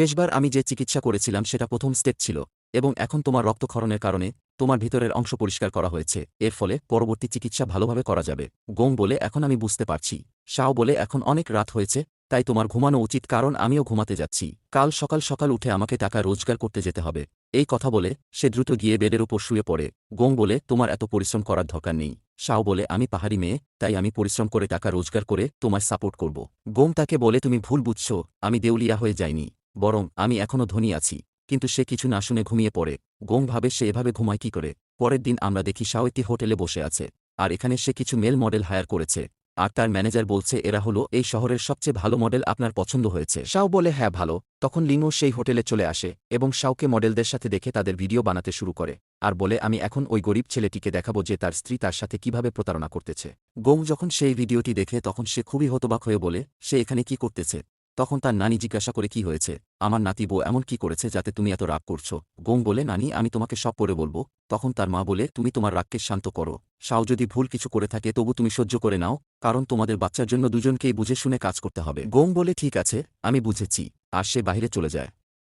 শেষবার আমি যে চিকিৎসা করেছিলাম সেটা প্রথম স্টেপ ছিল, এবং এখন তোমার রক্তক্ষরণের কারণে তোমার ভিতরের অংশ পরিষ্কার করা হয়েছে, এর ফলে পরবর্তী চিকিৎসা ভালোভাবে করা যাবে। গোং বলে, এখন আমি বুঝতে পারছি। শাও বলে, এখন অনেক রাত হয়েছে, তাই তোমার ঘুমানো উচিত, কারণ আমিও ঘুমাতে যাচ্ছি। কাল সকাল সকাল উঠে আমাকে টাকা রোজগার করতে যেতে হবে। এই কথা বলে সে দ্রুত গিয়ে বেডের উপর শুয়ে পড়ে। গোং বলে, তোমার এত পরিশ্রম করার দরকার নেই। শাও বলে, আমি পাহাড়ি মেয়ে, তাই আমি পরিশ্রম করে টাকা রোজগার করে তোমায় সাপোর্ট করব। গোং তাকে বলে, তুমি ভুল বুঝছ, আমি দেউলিয়া হয়ে যাইনি, বরং আমি এখনও ধনী আছি। কিন্তু সে কিছু না শুনে ঘুমিয়ে পড়ে। গোং ভাবে সে এভাবে ঘুমায় কি করে। পরের দিন আমরা দেখি শাও একটি হোটেলে বসে আছে, আর এখানে সে কিছু মেল মডেল হায়ার করেছে, আর তার ম্যানেজার বলছে এরা হলো এই শহরের সবচেয়ে ভালো মডেল, আপনার পছন্দ হয়েছে। শাও বলে, হ্যাঁ ভালো। তখন লিংও সেই হোটেলে চলে আসে এবং শাওকে মডেলদের সাথে দেখে তাদের ভিডিও বানাতে শুরু করে, আর বলে, আমি এখন ওই গরিব ছেলেটিকে দেখাবো যে তার স্ত্রী তার সাথে কিভাবে প্রতারণা করতেছে। গোং যখন সেই ভিডিওটি দেখে তখন সে খুবই হতবাক হয়ে বলে, সে এখানে কি করতেছে। তখন তার নানি জিজ্ঞাসা করে, কি হয়েছে, আমার নাতি বউ এমন কি করেছে যাতে তুমি এত রাগ করছো। গোং বলে, নানি আমি তোমাকে সব পরে বলবো। তখন তার মা বলে, তুমি তোমার রাগকে শান্ত করো। শাও যদি ভুল কিছু করে থাকে তবু তুমি সহ্য করে নাও, কারণ তোমাদের বাচ্চার জন্য দুজনকেই বুঝে শুনে কাজ করতে হবে। গোং বলে, ঠিক আছে, আমি বুঝেছি। আর সে বাইরে চলে যায়।